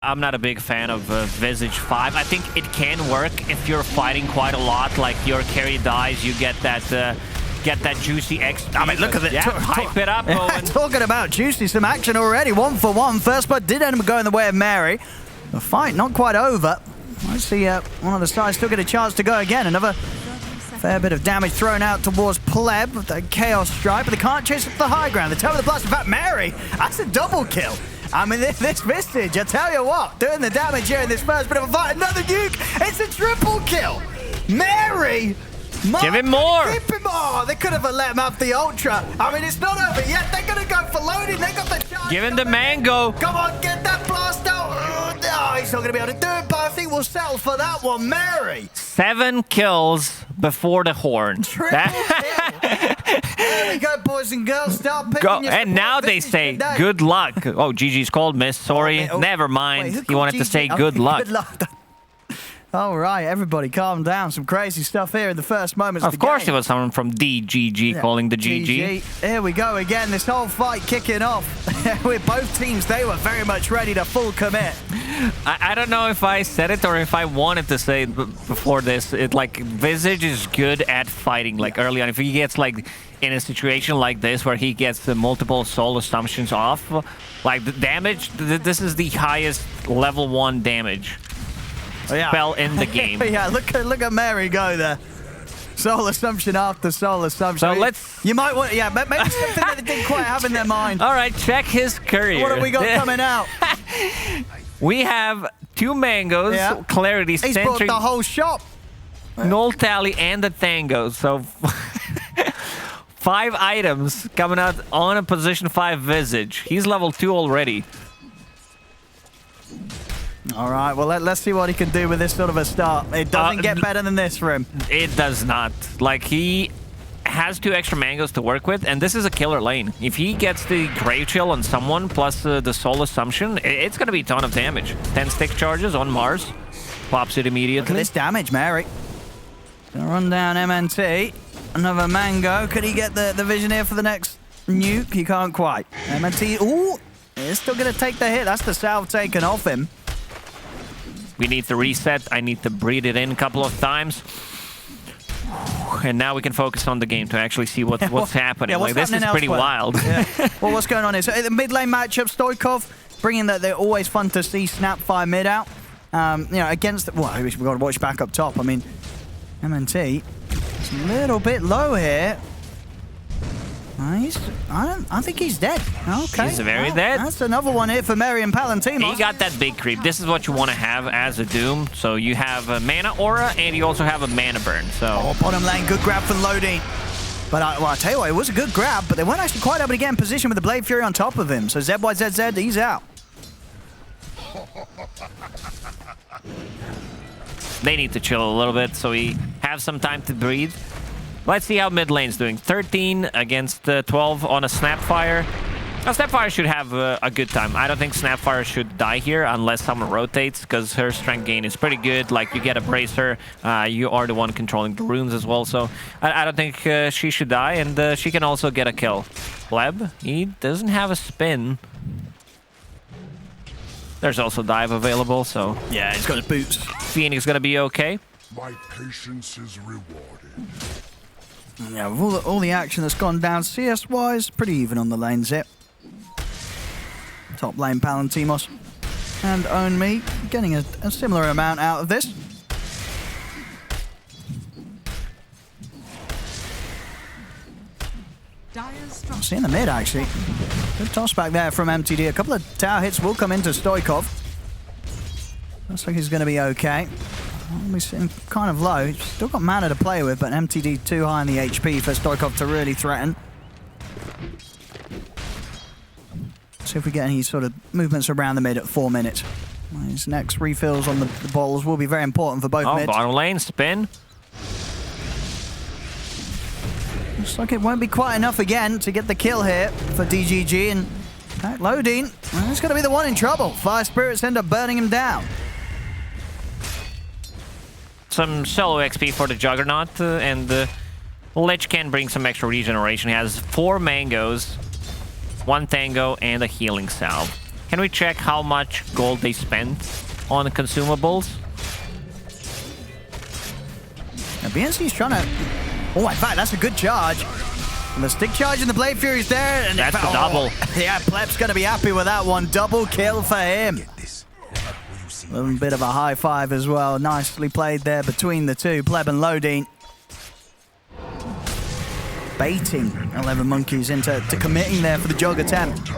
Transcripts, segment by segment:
I'm not a big fan of Visage 5. I think it can work if you're fighting quite a lot. Like your carry dies, you get that juicy XP. I mean, look at it. Yeah, hype it up, Owen. Talking about juicy, some action already. 1-for-1. First blood did end up going the way of Mary. The fight not quite over. Let's see one of the sides still get a chance to go again. Another fair bit of damage thrown out towards Pleb with that Chaos Strike, but they can't chase up the high ground. The top of the blast. In fact, Mary, that's a double kill. I mean, this Visage, I tell you what, doing the damage here in this first bit of a fight. Another nuke. It's a triple kill. Mary. Give him more. Give him more. They could have let him have the Ultra. I mean, it's not over yet. They're going to go for loading. They got the chance. Give him the mango. Come on, get that blast out. Oh, he's not going to be able to do it, but I think we'll settle for that one. Mary. 7 kills before the horn. Triple kill. There we go, boys and girls. Start picking your and now they say good luck. Oh, GG's called, miss. Sorry. Never mind. Wait, he wanted to say good luck. Good luck. All right, everybody calm down. Some crazy stuff here in the first moments of the game. Of course it was someone from DGG calling the GG. Here we go again, this whole fight kicking off. With both teams, they were very much ready to full commit. I don't know if I said it or if I wanted to say it before this. Like, Visage is good at fighting, like, early on. If he gets, like, in a situation like this where he gets the multiple soul assumptions off, like, the damage, this is the highest level 1 damage. Spell in the game. Yeah, look at Mary go there. Soul assumption after soul assumption. So let's... You might want... Yeah, maybe something that they didn't quite have in their mind. All right, check his career. What have we got coming out? We have 2 mangoes, Clarity, He's Sentry, brought the whole shop. Null Tally, and the Tango. So 5 items coming out on a position 5 Visage. He's level 2 already. All right, well, let's see what he can do with this sort of a start. It doesn't get better than this for him. It does not. Like, he has 2 extra mangoes to work with, and this is a killer lane. If he gets the Grave Chill on someone, plus the Soul Assumption, it's going to be a ton of damage. 10 stick charges on Mars. Pops it immediately. Look at this damage, Mary. Gonna run down MNT. Another mango. Could he get the vision here for the next nuke? He can't quite. MNT, ooh, he's still going to take the hit. That's the salve taken off him. We need to reset. I need to breathe it in a couple of times. And now we can focus on the game to actually see what's happening. Yeah, what's like, this is pretty wild. Yeah. Well, what's going on here? So the mid lane matchup, Stoikov bringing that. They're always fun to see Snapfire mid out. You know, against... Well, we've got to watch back up top. I mean, MNT is a little bit low here. I think he's dead. Okay. He's very dead. That's another one here for Mary and Palantimos. He got that big creep. This is what you want to have as a Doom. So you have a mana aura and you also have a mana burn. So bottom lane, good grab for loading. But I tell you what, it was a good grab, but they weren't actually quite able to get in position with the Blade Fury on top of him. So ZYZZ, he's out. They need to chill a little bit so we have some time to breathe. Let's see how mid lane's doing. 13 against 12 on a Snapfire. Now, Snapfire should have a good time. I don't think Snapfire should die here unless someone rotates, because her strength gain is pretty good. Like, you get a Bracer. You are the one controlling the runes as well. So I don't think she should die, and she can also get a kill. Pleb, he doesn't have a spin. There's also dive available, so... Yeah, he's got his boots. Phoenix is going to be okay. My patience is rewarded. Yeah, with all the action that's gone down CS-wise, pretty even on the lanes here. Top lane Palantimos and Own Me getting a similar amount out of this. See in the mid, actually. Good toss back there from MTD. A couple of tower hits will come into Stoikov. Looks like he's going to be okay. He's sitting kind of low. He's still got mana to play with, but MTD too high in the HP for Stoikov to really threaten. See if we get any sort of movements around the mid at 4 minutes. His next refills on the bottles will be very important for both mids. Bottom lane, spin. Looks like it won't be quite enough again to get the kill here for DGG. And that loading, it's going to be the one in trouble. Fire Spirits end up burning him down. Some solo XP for the Juggernaut, and Lich can bring some extra regeneration. He has 4 mangoes, 1 tango, and a healing salve. Can we check how much gold they spent on consumables? Now, BNC's trying to... Oh, in fact, that's a good charge. And the stick charge and the Blade Fury's there. And that's the double. Yeah, Pleb's going to be happy with that one. Double kill for him. A little bit of a high five as well. Nicely played there between the two, Pleb and Lodine. Baiting 11Monkeyz into committing there for the jug attempt.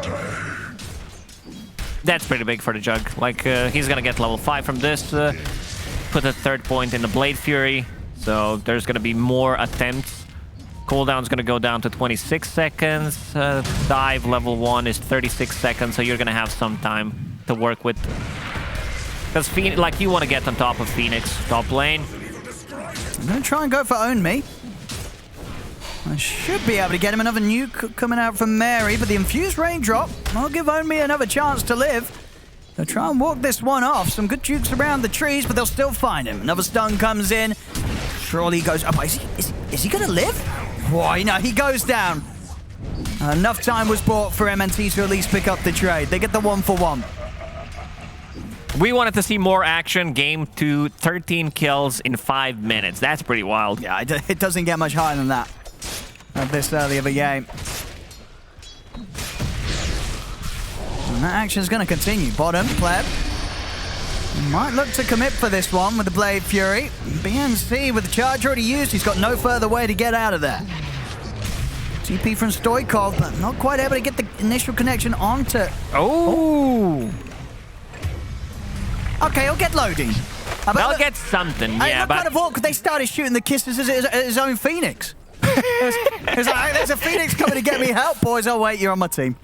That's pretty big for the jug. Like, he's gonna get level 5 from this. Put a third point in the Blade Fury. So there's gonna be more attempts. Cooldown's gonna go down to 26 seconds. Dive level 1 is 36 seconds, so you're gonna have some time to work with. Because, like, you want to get on top of Phoenix, top lane. I'm gonna try and go for Own Me. I should be able to get him another nuke coming out from Mary, but the infused raindrop, I'll give Own Me another chance to live. They'll try and walk this one off. Some good jukes around the trees, but they'll still find him. Another stun comes in. Surely he goes up. Is he going to live? Why, no, he goes down. Enough time was bought for MNT to at least pick up the trade. They get the 1-for-1. We wanted to see more action. Game 2, 13 kills in 5 minutes. That's pretty wild. Yeah, it doesn't get much higher than that at this early of a game. And that action's going to continue. Bottom, Pleb. Might look to commit for this one with the Blade Fury. BNC with the charge already used. He's got no further way to get out of there. TP from Stoikov, but not quite able to get the initial connection onto... Oh! Okay, he'll get loading. They'll get something, yeah, but... kind of awkward. They started shooting the kisses at his own Phoenix. It's like, there's a Phoenix coming to get me help, boys. Oh, wait, you're on my team.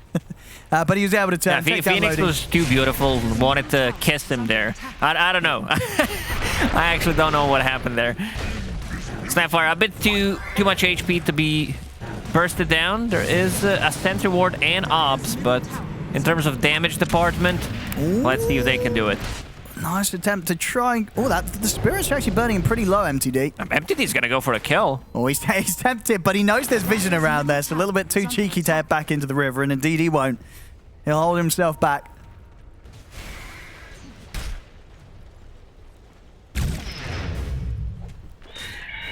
But he was able to turn. Yeah, Phoenix was too beautiful, wanted to kiss him there. I don't know. I actually don't know what happened there. Snapfire, a bit too much HP to be bursted down. There is a center ward and ops, but in terms of damage department, let's see if they can do it. Nice attempt to try and... Oh, the Spirit's actually burning him pretty low, MTD. MTD's going to go for a kill. Oh, he's tempted, but he knows there's vision around there, so a little bit too cheeky to head back into the river, and indeed he won't. He'll hold himself back.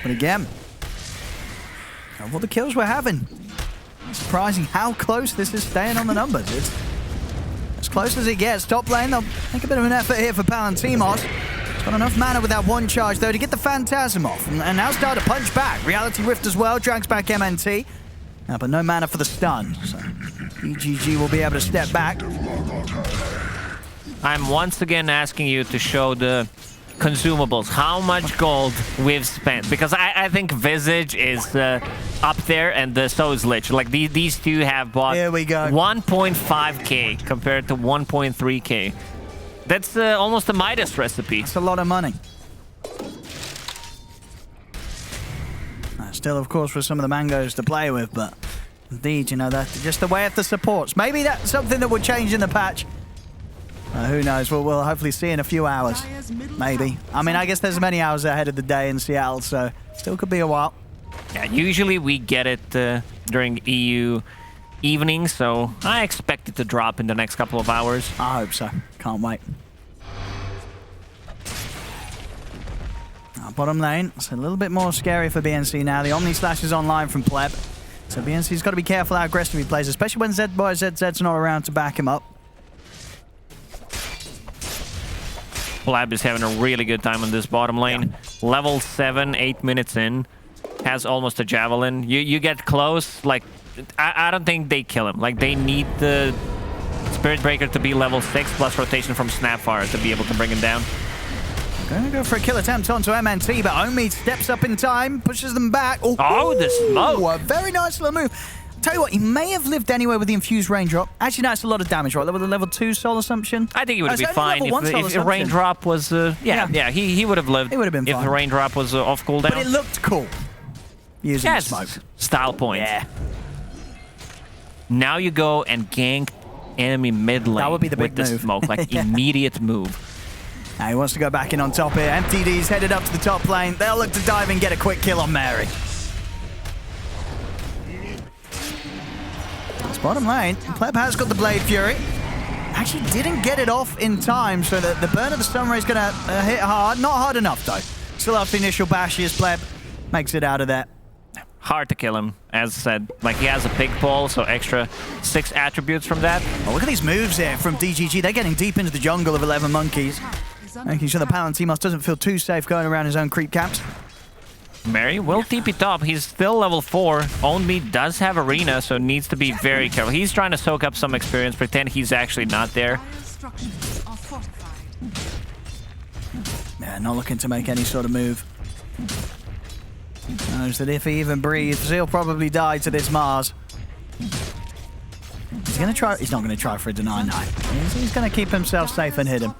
But again, of all the kills we're having, surprising how close this is staying on the numbers. It's as close as it gets. Top lane, they'll make a bit of an effort here for Palantimos. He's got enough mana with that one charge, though, to get the Phantasm off. And now start to punch back. Reality Rift as well, drags back MNT. But no mana for the stun. So DGG will be able to step back. I'm once again asking you to show the consumables, how much gold we've spent, because I think Visage is up there, and so is Lich. Like these two have bought 1.5k compared to 1.3k. That's almost a Midas recipe. That's a lot of money. Still, of course, for some of the mangoes to play with, but indeed, you know, that's just the way of the supports. Maybe that's something that will change in the patch. Who knows? We'll hopefully see in a few hours. Maybe. I mean, I guess there's many hours ahead of the day in Seattle, so still could be a while. Yeah, usually we get it during EU evening, so I expect it to drop in the next couple of hours. I hope so. Can't wait. Bottom lane, it's a little bit more scary for BNC now. The Omni Slash is online from Pleb. So BNC's got to be careful how aggressive he plays, especially when ZZ's not around to back him up. Pleb is having a really good time on this bottom lane. Yeah. Level 7, 8 minutes in. Has almost a javelin. You get close, like, I don't think they kill him. Like, they need the Spirit Breaker to be level 6 plus rotation from Snapfire to be able to bring him down. Going to go for a kill attempt onto MNT, but Omi steps up in time, pushes them back. Oh, the smoke! A very nice little move. Tell you what, he may have lived anyway with the infused raindrop. Actually, that's a lot of damage, right? With the level 2 soul assumption. I think he would be fine if the raindrop was. Yeah, he would have lived. He would have been fine if the raindrop was off cooldown. But it looked cool. Using the smoke. Style point. Yeah. Now you go and gank enemy mid lane. That would be the big with move. The smoke, like immediate move. Now he wants to go back in on top here. MTD's headed up to the top lane. They'll look to dive and get a quick kill on Mary. That's bottom lane. Pleb has got the Blade Fury. Actually didn't get it off in time, so the burn of the stun ray is going to hit hard. Not hard enough, though. Still after the initial bashes, Pleb makes it out of there. Hard to kill him, as said. Like, he has a pig pole, so extra 6 attributes from that. Oh, look at these moves here from DGG. They're getting deep into the jungle of 11Monkeyz, making sure the Palantimos doesn't feel too safe going around his own creep camps. Mary will TP top. He's still level 4. Own Me does have Arena, so needs to be very careful. He's trying to soak up some experience, pretend he's actually not there. Yeah, not looking to make any sort of move. Knows that if he even breathes, he'll probably die to this Mars. He's gonna try. He's not gonna try for a deny. No, he's gonna keep himself safe and hit him.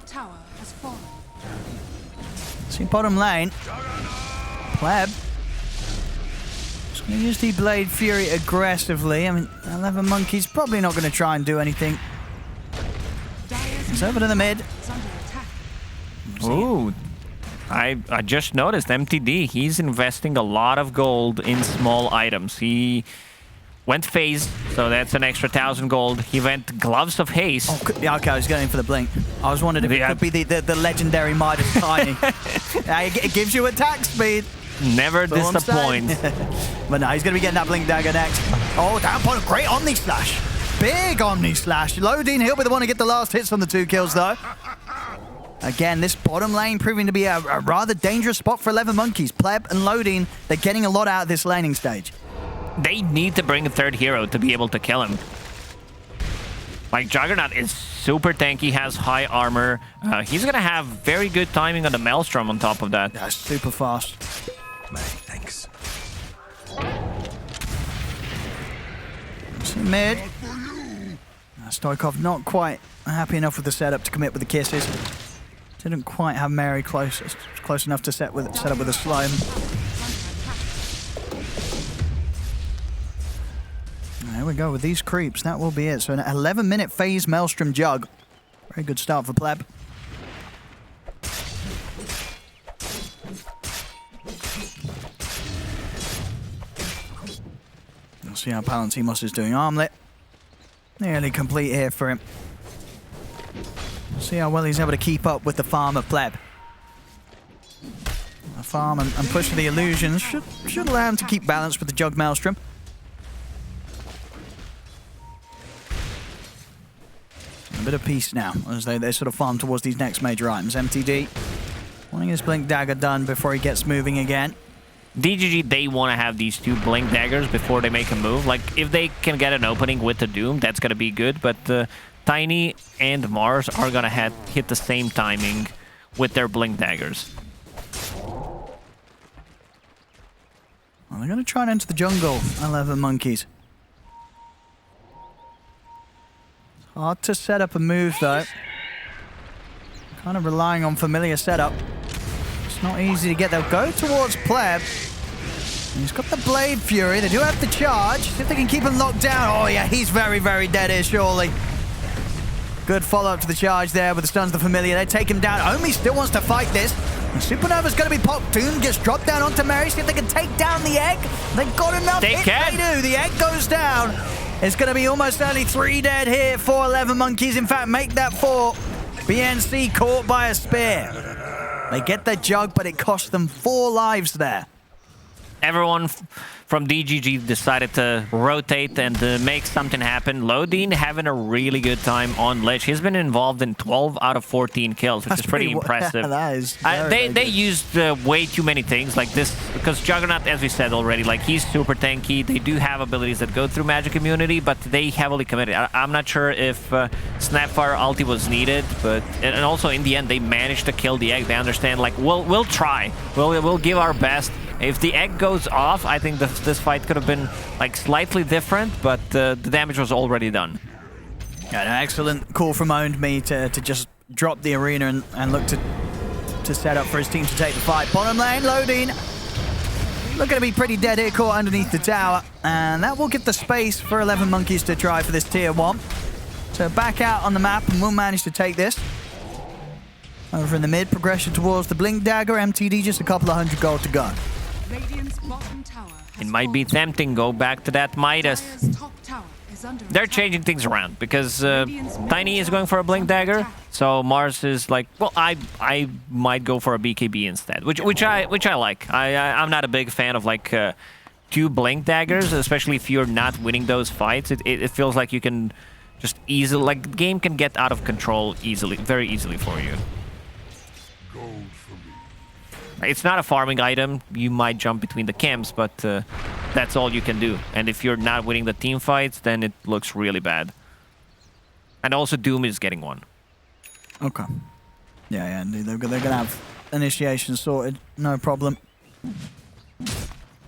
See bottom lane. Pleb. Just gonna use the Blade Fury aggressively. I mean, 11Monkeyz probably not gonna try and do anything. He's over to the mid. Ooh. I just noticed MTD, he's investing a lot of gold in small items. He went phase, so that's an extra 1,000 gold. He went Gloves of Haste. Oh, yeah, okay, I was going for the blink. I was wondering if it could be the legendary Midas Tiny. It gives you attack speed. Never disappoint. But no, he's going to be getting that blink dagger next. Oh, down point, great Omni Slash. Big Omni Slash. Lodine, he'll be the one to get the last hits on the 2 kills, though. Again, this bottom lane proving to be a rather dangerous spot for 11Monkeyz. Pleb and Lodine, they're getting a lot out of this laning stage. They need to bring a 3rd hero to be able to kill him. Like, Juggernaut is super tanky, has high armor. He's going to have very good timing on the Maelstrom on top of that. Yeah, super fast. Thanks. Mid. Stoikov not quite happy enough with the setup to commit with the kisses. Didn't quite have Mary close enough to set up with a slime. There we go with these creeps. That will be it. So an 11-minute phase Maelstrom Jug. Very good start for Pleb. We'll see how Palantimos is doing. Armlet. Nearly complete here for him. See how well he's able to keep up with the farm of Pleb. The farm and push for the illusions should allow him to keep balance with the Jug Maelstrom. A bit of peace now as they sort of farm towards these next major items. MTD wanting his Blink Dagger done before he gets moving again. DGG, they want to have these 2 Blink Daggers before they make a move. Like, if they can get an opening with the Doom, that's going to be good, but Tiny and Mars are going to hit the same timing with their Blink Daggers. Well, they're going to try and enter the jungle, 11Monkeyz. Hard to set up a move, though. Kind of relying on familiar setup. It's not easy to get there. Go towards Pleb. He's got the Blade Fury. They do have the charge. See if they can keep him locked down. Oh, yeah, he's very, very dead here, surely. Good follow-up to the charge there with the stuns of the familiar. They take him down. Omi still wants to fight this. And Supernova's going to be popped. Doom gets dropped down onto Mary. See if they can take down the egg. They've got enough. They can. They do. The egg goes down. It's going to be almost only 3 dead here for 11Monkeyz. In fact, make that 4. BNC caught by a spear. They get their Jug, but it cost them 4 lives there. Everyone from DGG decided to rotate and make something happen. Lodine having a really good time on ledge. He's been involved in 12 out of 14 kills, which is pretty impressive. That is they used way too many things like this, because Juggernaut, as we said already, like, he's super tanky. They do have abilities that go through magic immunity, but they heavily committed. I'm not sure if Snapfire ulti was needed, but and also in the end they managed to kill the egg. They understand, like, we'll try. We'll give our best. If the egg goes off, I think this fight could have been, like, slightly different, but the damage was already done. Yeah, an excellent call from Owned Me to just drop the arena and look to set up for his team to take the fight. Bottom lane, Lodine looking to be pretty dead here, caught underneath the tower, and that will give the space for 11Monkeyz to try for this tier 1. So back out on the map, and we'll manage to take this. Over in the mid, progression towards the Blink Dagger. MTD just a couple of 100 gold to go. It might be tempting, go back to that Midas. they're changing things around because Tiny is going for a Blink Dagger, so Mars is like, well, I might go for a BKB instead, which I like. I'm not a big fan of like 2 Blink Daggers, especially if you're not winning those fights. It feels like you can just easily, like, the game can get out of control easily, very easily for you. It's not a farming item. You might jump between the camps, but that's all you can do. And if you're not winning the team fights, then it looks really bad. And also Doom is getting one. Okay. Yeah, indeed. They're going to have initiation sorted. No problem.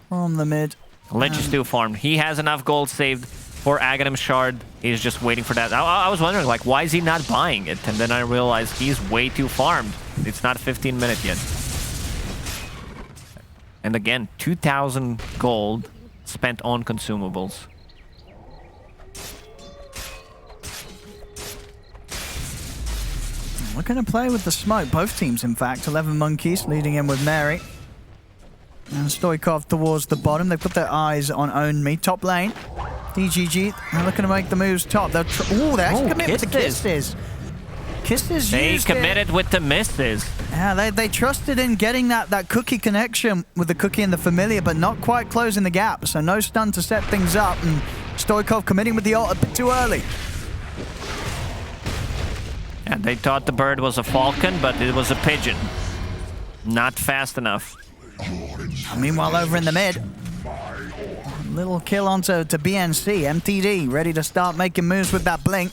From the mid. Lich is still farmed. He has enough gold saved for Aghanim Shard. He's just waiting for that. I was wondering, like, why is he not buying it? And then I realized he's way too farmed. It's not 15 minutes yet. And again, 2,000 gold spent on consumables. We're going to play with the smoke. Both teams, in fact. 11Monkeyz leading in with Mary. And Stoikov towards the bottom. They've got their eyes on Own Me. Top lane. DGG, they're looking to make the moves top. They're they actually commit with the kisses. Kisses They committed with the misses. Yeah, they trusted in getting that cookie connection with the cookie and the familiar, but not quite closing the gap. So no stun to set things up, and Stoikov committing with the ult a bit too early. And they thought the bird was a falcon, but it was a pigeon. Not fast enough. Meanwhile, over in the mid, little kill onto BNC. MTD ready to start making moves with that blink.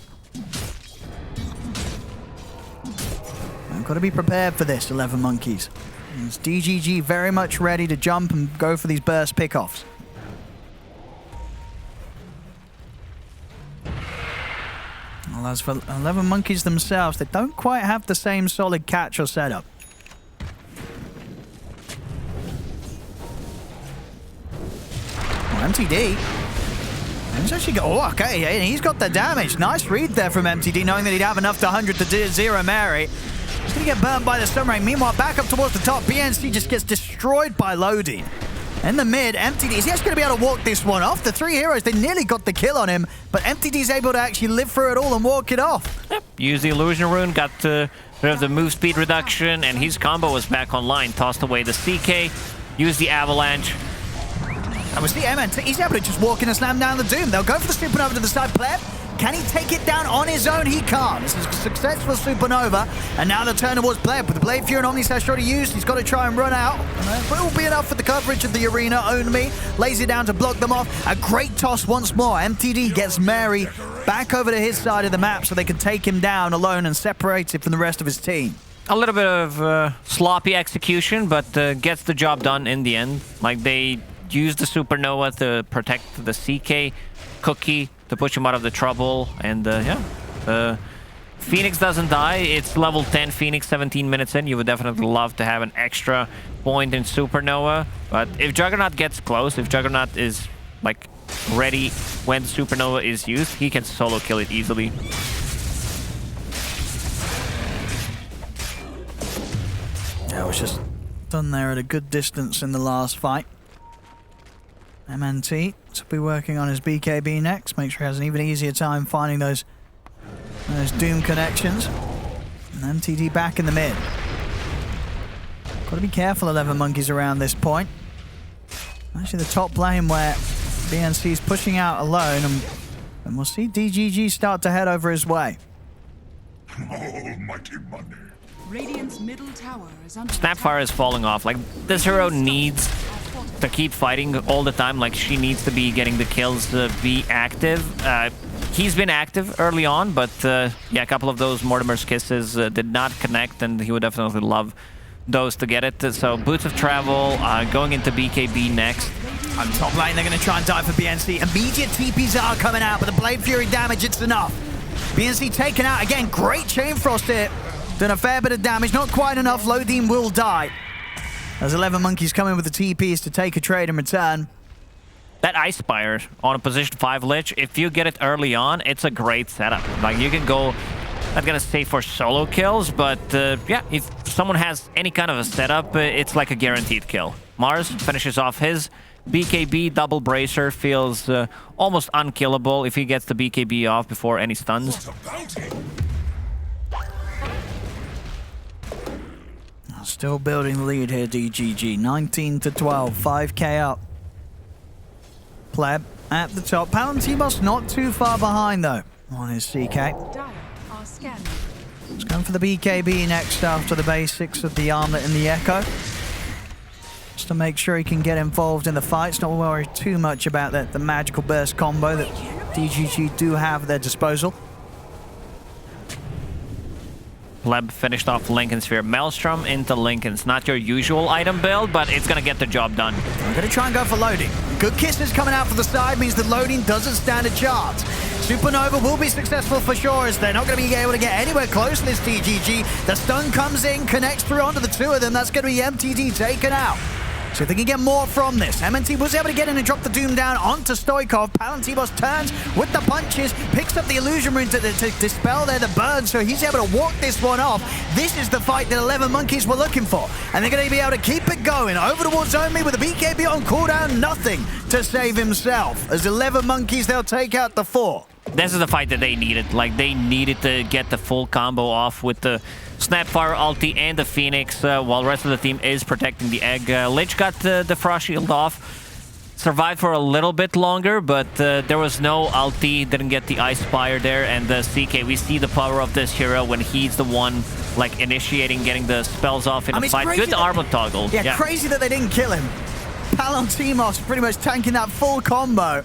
I've got to be prepared for this, 11Monkeyz. It's DGG very much ready to jump and go for these burst pickoffs. Well, as for 11Monkeyz themselves, they don't quite have the same solid catch or setup. MTD. He's actually okay, he's got the damage. Nice read there from MTD, knowing that he'd have enough to 100 to zero Mary. He's going to get burnt by the stun rain. Meanwhile, back up towards the top, BNC just gets destroyed by loading. In the mid, MTD, is he actually going to be able to walk this one off? The 3 heroes, they nearly got the kill on him, but MTD's able to actually live through it all and walk it off. Yep. Use the illusion rune, got rid of the move speed reduction, and his combo was back online. Tossed away the CK, used the avalanche. And we see MNT, he's able to just walk in and slam down the Doom. They'll go for the Supernova to the side. Pleb, can he take it down on his own? He can't. This is a successful Supernova. And now the turn towards Pleb. With the Blade Fury and Omnislash already used, he's got to try and run out. But it will be enough for the coverage of the arena. Own Me lays it down to block them off. A great toss once more. MTD gets Mary back over to his side of the map so they can take him down alone and separate it from the rest of his team. A little bit of sloppy execution, but gets the job done in the end. Like, they use the Supernova to protect the CK cookie to push him out of the trouble, and Phoenix doesn't die. It's level 10 Phoenix, 17 minutes in. You would definitely love to have an extra point in Supernova, but if Juggernaut gets close, if Juggernaut is like ready when Supernova is used, he can solo kill it easily. Yeah, it was just done there at a good distance in the last fight. MNT will be working on his BKB next. Make sure he has an even easier time finding those Doom connections. And MTD back in the mid. Got to be careful, 11Monkeyz around this point. Actually, the top lane where BNC is pushing out alone, and we'll see DGG start to head over his way. Almighty money. Radiant's middle tower is under Snapfire is falling off. Like, this hero needs to keep fighting all the time. Like, she needs to be getting the kills, be active. He's been active early on, but yeah, a couple of those Mortimer's Kisses did not connect, and he would definitely love those to get it. So Boots of Travel, going into BKB next. On top lane, they're going to try and dive for BNC. Immediate TPs are coming out, but the Blade Fury damage, it's enough. BNC taken out. Again, great Chain Frost here. Done a fair bit of damage, not quite enough. Lodin will die. As 11Monkeyz come in with the TPs to take a trade in return. That Ice Spire on a position 5 Lich, if you get it early on, it's a great setup. Like, you can go, not gonna say for solo kills, but yeah, if someone has any kind of a setup, it's like a guaranteed kill. Mars finishes off his BKB double bracer feels almost unkillable if he gets the BKB off before any stuns. Still building the lead here, DGG. 19 to 12, 5k up. Pleb at the top. Palantimos not too far behind though on his CK. Dire are scanning. He's going for the BKB next after the basics of the armlet and the echo. Just to make sure he can get involved in the fights, not worry too much about the magical burst combo that DGG do have at their disposal. Pleb finished off Lincoln Sphere. Maelstrom into Lincoln's. Not your usual item build, but it's going to get the job done. I'm going to try and go for loading. Good kisses coming out for the side means that loading doesn't stand a chance. Supernova will be successful for sure as they're not going to be able to get anywhere close to this DGG. The stun comes in, connects through onto the two of them. That's going to be MTD taken out. So if they can get more from this, MNT was able to get in and drop the Doom down onto Stoikov. Palantimos turns with the punches, picks up the illusion rune to dispel there the burn, so he's able to walk this one off. This is the fight that 11Monkeyz were looking for, and they're going to be able to keep it going. Over towards Omi with a BKB on cooldown, nothing to save himself. As 11Monkeyz, they'll take out the 4. This is the fight that they needed. Like, they needed to get the full combo off with the Snapfire ulti and the Phoenix, while the rest of the team is protecting the egg. Lich got the Frost Shield off. Survived for a little bit longer, but there was no ulti. Didn't get the Ice Spire there. And the CK, we see the power of this hero when he's the one, like, initiating, getting the spells off in a fight. Good armor toggle. Yeah, crazy that they didn't kill him. Palantimos pretty much tanking that full combo.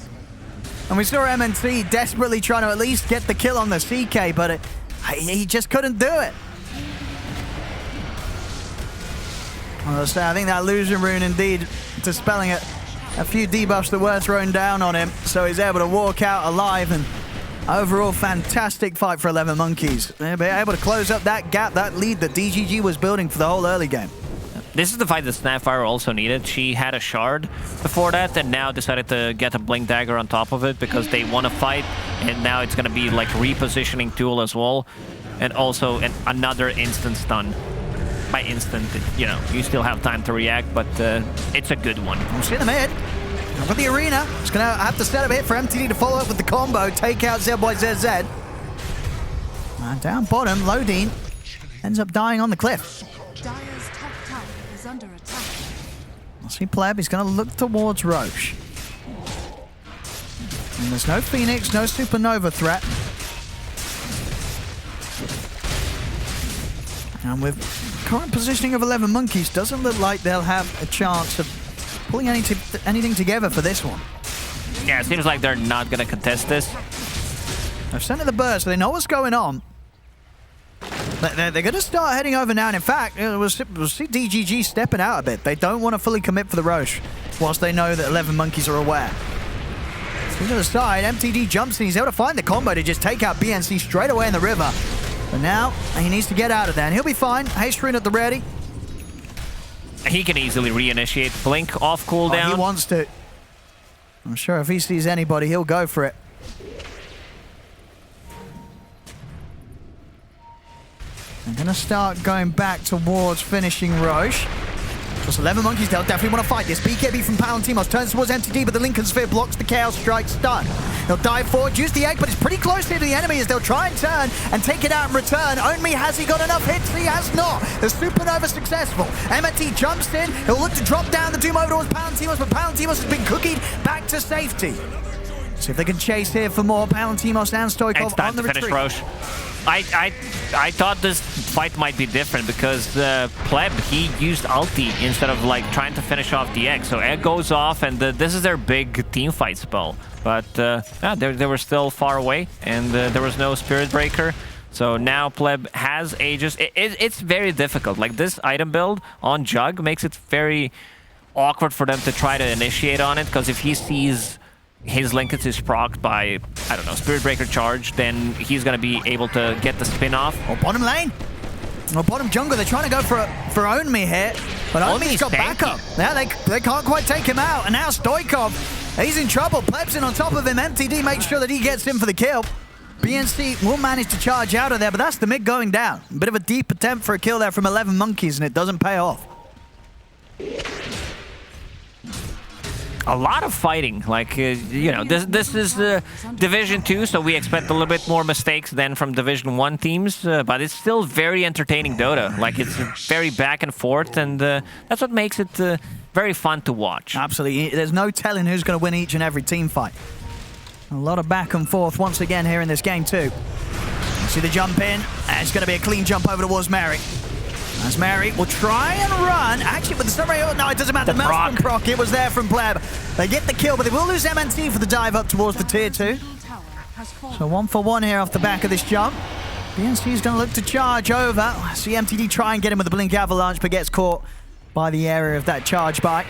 And we saw MNT desperately trying to at least get the kill on the CK, but he just couldn't do it. I think that illusion rune indeed dispelling it. A few debuffs that were thrown down on him, so he's able to walk out alive. And overall, fantastic fight for 11Monkeyz. They're able to close up that gap, that lead that DGG was building for the whole early game. This is the fight that Snapfire also needed. She had a shard before that and now decided to get a Blink Dagger on top of it because they want to fight, and now it's going to be like repositioning tool as well, and also another instant stun. By instant, you know, you still have time to react, but it's a good one. We'll see the mid. Got the arena. It's going to have to set up a hit for MTD to follow up with the combo, take out ZYZZ. And down bottom, Lodine ends up dying on the cliff. Dire's top tower is under attack. We'll see Pleb. He's going to look towards Roche. And there's no Phoenix, no Supernova threat. And with current positioning of 11Monkeyz, doesn't look like they'll have a chance of pulling anything together for this one. Yeah, it seems like they're not going to contest this. They've sent it the burst, so they know what's going on. They're going to start heading over now, and in fact, we'll see DGG stepping out a bit. They don't want to fully commit for the Roche, whilst they know that 11Monkeyz are aware. To the side, MTD jumps in, he's able to find the combo to just take out BNC straight away in the river. But now, he needs to get out of there, and he'll be fine. Haste rune at the ready. He can easily reinitiate Blink off cooldown. Oh, he wants to. I'm sure if he sees anybody, he'll go for it. I'm going to start going back towards finishing Roche. Just 11Monkeyz, they'll definitely want to fight this. BKB from Palantimos turns towards MTD, but the Lincoln Sphere blocks the Chaos Strike stun. They'll dive forward, use the egg, but it's pretty close here to the enemy as they'll try and turn and take it out in return. Only has he got enough hits? He has not. The Supernova successful. MNT jumps in. He'll look to drop down the Doom over towards Palantimos, but Palantimos has been cookied back to safety. See if they can chase here for more. Palantimos and Stoikov on the retreat. Roche. I thought this fight might be different because Pleb, he used ulti instead of like trying to finish off the egg. So egg goes off, and this is their big team fight spell. But yeah, they were still far away, and there was no Spirit Breaker. So now Pleb has Aegis. It's very difficult. Like, this item build on Jug makes it very awkward for them to try to initiate on it, because if he sees his Linkage is procced by, I don't know, Spirit Breaker charge, then he's going to be able to get the spin off. Oh, bottom lane. Oh, bottom jungle. They're trying to go for Onmi here, but Onmi's got backup. Yeah, they can't quite take him out. And now Stoikov, he's in trouble. Pleb's in on top of him. MTD makes sure that he gets in for the kill. BNC will manage to charge out of there, but that's the mid going down. A bit of a deep attempt for a kill there from 11Monkeyz, and it doesn't pay off. a lot of fighting. Like, you know, this is Division 2, so we expect a little bit more mistakes than from Division 1 teams, but it's still very entertaining Dota. Like, it's very back and forth, and that's what makes it very fun to watch. Absolutely. There's no telling who's going to win each and every team fight. A lot of back and forth once again here in this game too. See the jump in, and it's going to be a clean jump over towards Mary. As Mary will try and run. Actually, with the sunray, oh, no, it doesn't matter. The mouse from Proc, it was there from Pleb. They get the kill, but they will lose MNT for the dive up towards the tier 2. So 1 for 1 here off the back of this jump. BNC is going to look to charge over. See MTD try and get him with the Blink Avalanche, but gets caught by the area of that charge bite.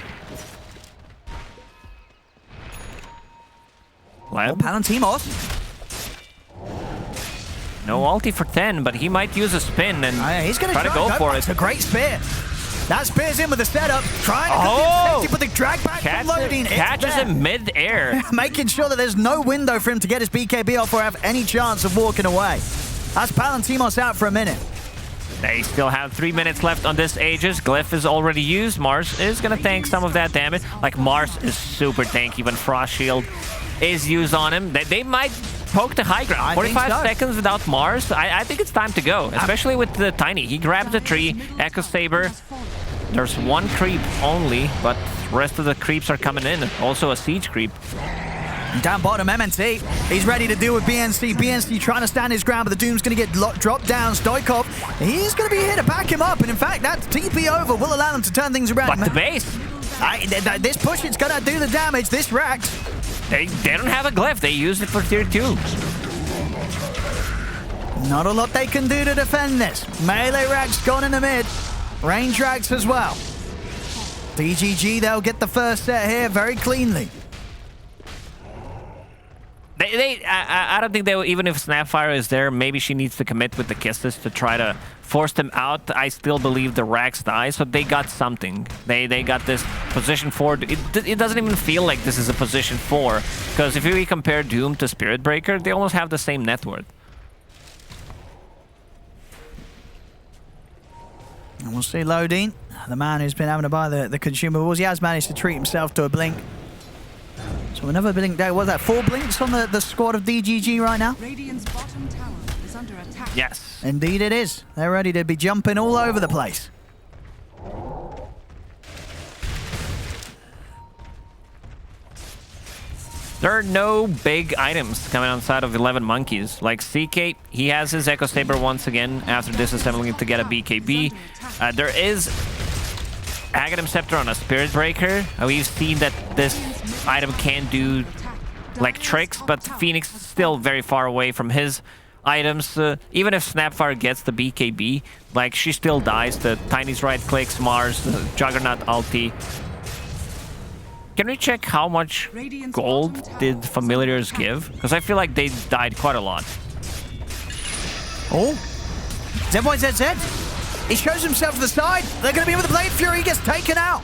Lab. Palantimos. No ulti for 10, but he might use a spin and He's going try to go for it. It's a great spear. That spear's in with the setup. Trying to Oh! but the drag back from loading. Catches him mid-air. Making sure that there's no window for him to get his BKB off or have any chance of walking away. That's Palantimos out for a minute. They still have 3 minutes left on this Aegis. Glyph is already used. Mars is going to tank some of that damage. Like, Mars is super tanky when Frost Shield is used on him. They might poke the high ground. 45 seconds without Mars. I think it's time to go, especially with the Tiny. He grabs the tree, Echo Saber. There's 1 creep only, but the rest of the creeps are coming in. Also a siege creep. Down bottom, MNT. He's ready to deal with BNC. BNC trying to stand his ground, but the Doom's going to get dropped down. Stoikov, he's going to be here to back him up. And in fact, that TP over will allow them to turn things around. But the base. This push, it's going to do the damage. This racked. They don't have a Glyph. They use it for tier 2. Not a lot they can do to defend this. Melee racks gone in the mid. Range racks as well. DGG, they'll get the first set here very cleanly. I don't think they will, even if Snapfire is there, maybe she needs to commit with the kisses to try to force them out. I still believe the racks die, so they got something. They got this position 4. It doesn't even feel like this is a position 4, because if you compare Doom to Spirit Breaker, they almost have the same net worth. And we'll see Lodine, the man who's been having to buy the consumables. He has managed to treat himself to a blink. So another blink there. What's that? 4 blinks on the squad of DGG right now? Radiant's bottom tower is under attack. Yes. Indeed it is. They're ready to be jumping all over the place. There are no big items coming outside of 11Monkeyz. Like CK, he has his Echo Saber once again after disassembling it to get a BKB. There is Aghanim Scepter on a Spirit Breaker. We've seen that this item can do like tricks, but Phoenix is still very far away from his items. Even if Snapfire gets the BKB, like she still dies. The Tiny's right clicks, Mars, the Juggernaut ulti. Can we check how much gold did Familiars give? Because I feel like they died quite a lot. Oh, ZYZZ. He shows himself to the side. They're going to be with the Blade Fury. He gets taken out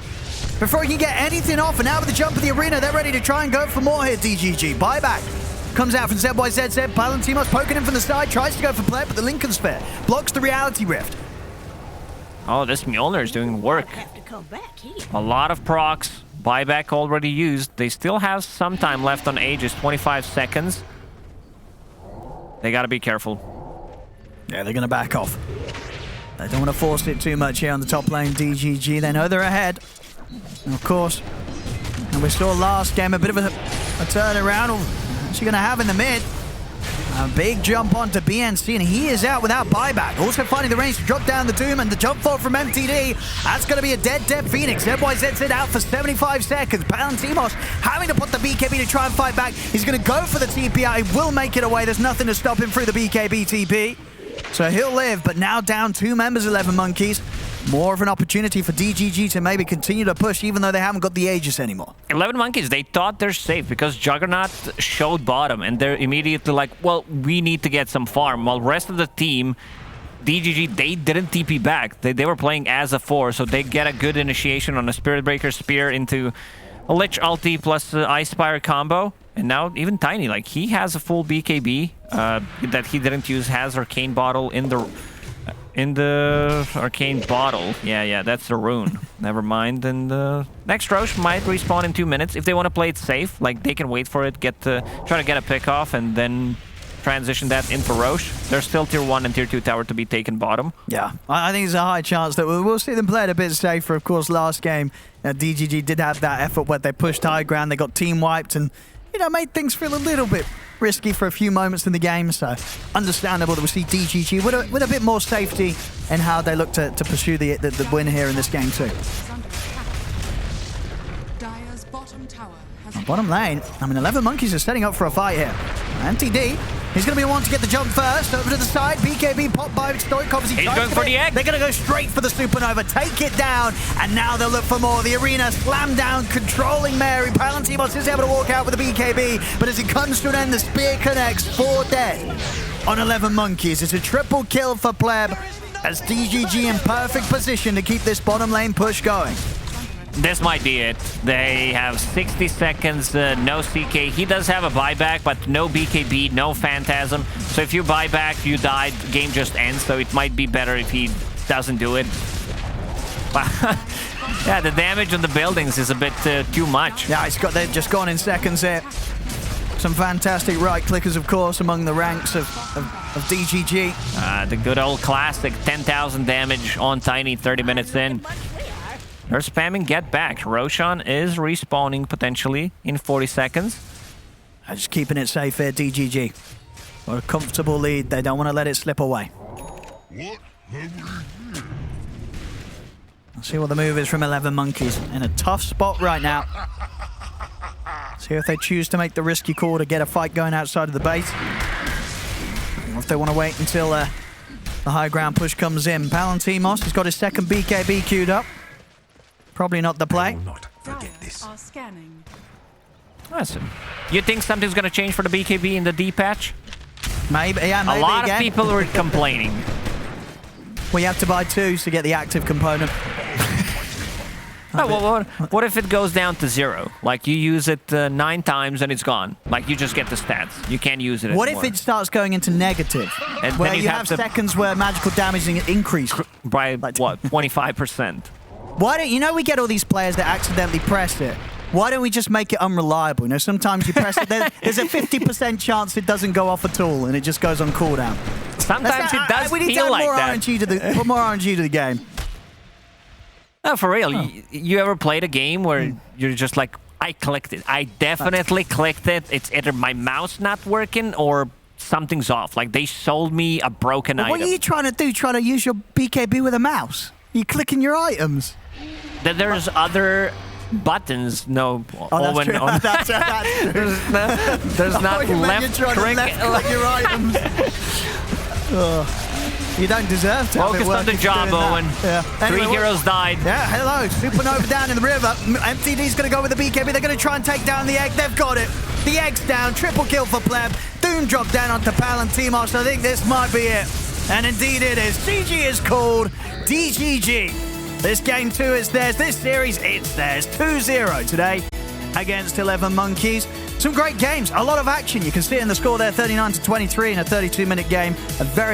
before he can get anything off. And now with the jump of the arena, they're ready to try and go for more here, DGG. Buyback comes out from ZYZZ. Palantimos poking him from the side. Tries to go for play, but the Lincoln Sphere blocks the Reality Rift. Oh, this Mjolnir is doing work. A lot of procs. Buyback already used. They still have some time left on Aegis, 25 seconds. They gotta be careful. Yeah, they're gonna back off. They don't want to force it too much here on the top lane, DGG. They know they're ahead. And of course, and we saw last game a bit of a turnaround. What's he gonna have in the mid? A big jump onto BNC, and he is out without buyback. Also finding the range to drop down the Doom, and the jump fall from MTD. That's going to be a dead Phoenix. ZYZZ out for 75 seconds. Palantimos having to put the BKB to try and fight back. He's going to go for the TP out. He will make it away. There's nothing to stop him through the BKB TP. So he'll live, but now down 2 members, 11Monkeyz. More of an opportunity for DGG to maybe continue to push, even though they haven't got the Aegis anymore. 11Monkeyz, they thought they're safe because Juggernaut showed bottom, and they're immediately like, well, we need to get some farm. While the rest of the team, DGG, they didn't TP back. They were playing as a 4, so they get a good initiation on a Spirit Breaker Spear into a Lich ulti plus Ice Spire combo. And now even Tiny, like, he has a full BKB that he didn't use, has Arcane Bottle in in the arcane bottle. Yeah, that's the rune. Never mind. And next Roche might respawn in 2 minutes. If they want to play it safe, like they can wait for it, try to get a pick off, and then transition that into Roche. There's still tier 1 and tier 2 tower to be taken bottom. Yeah, I think there's a high chance that we'll see them play it a bit safer. Of course, last game, DGG did have that effort where they pushed high ground, they got team wiped, and made things feel a little bit risky for a few moments in the game. So understandable that we see DGG with a bit more safety in how they look to pursue the win here in this game too. Is under attack. Dire's bottom tower has Bottom lane, 11Monkeyz are setting up for a fight here. MTD, he's going to be the one to get the jump first. Over to the side, BKB pop by Stoikov as he He's tries going to for get the it. egg. They're going to go straight for the Supernova, take it down, and now they'll look for more. The arena slam down, controlling Mary. Palantimos is able to walk out with the BKB, but as it comes to an end, the spear connects for dead on 11Monkeyz. It's a triple kill for Pleb, as DGG in perfect position to keep this bottom lane push going. This might be it. They have 60 seconds, no CK. He does have a buyback, but no BKB, no Phantasm. So if you buy back, you died, game just ends. So it might be better if he doesn't do it. Yeah, the damage on the buildings is a bit too much. Yeah, they've just gone in seconds here. Some fantastic right clickers, of course, among the ranks of DGG. The good old classic 10,000 damage on Tiny 30 minutes in. They're spamming get back. Roshan is respawning potentially in 40 seconds. Just keeping it safe here, DGG. Got a comfortable lead. They don't want to let it slip away. Let's see what the move is from 11Monkeyz. In a tough spot right now. See if they choose to make the risky call to get a fight going outside of the base. Or if they want to wait until the high ground push comes in. Palantimos has got his second BKB queued up. Probably not the play. I will not forget this. are scanning. Awesome. You think something's going to change for the BKB in the D patch? Maybe, yeah, maybe A lot again. of people were complaining. We have to buy 2 to get the active component. Oh, well, what if it goes down to 0? Like you use it 9 times and it's gone. Like you just get the stats. You can't use it What anymore. if it starts going into negative? And where then you have to seconds where magical damage increase. by Like- what, 25%? Why don't we get all these players that accidentally press it? Why don't we just make it unreliable? Sometimes you press it, there's a 50% chance it doesn't go off at all, and it just goes on cooldown. Sometimes it does We need to feel add like more that. put more RNG to the game. No, for real. You ever played a game where you're just like, I clicked it. I definitely clicked it. It's either my mouse not working or something's off. Like they sold me a broken item. What are you trying to do? Trying to use your BKB with a mouse? You're clicking your items. Then there's other buttons. No. Oh, that's true. That's true. There's not you meant left you're trying to click. left click your items. You don't deserve to have Focus it work on the if you're job, doing that. Owen. Yeah. 3 Anyway, heroes died. Yeah, hello. Supernova down in the river. MTD's going to go with the BKB. They're going to try and take down the egg. They've got it. The egg's down. Triple kill for Pleb. Doom drop down onto Palantimos. I think this might be it. And indeed it is. GG is called. DGG. This game 2 is theirs. This series, it's theirs. 2-0 today against 11Monkeyz. Some great games. A lot of action. You can see it in the score there, 39-23 in a 32-minute game. A very high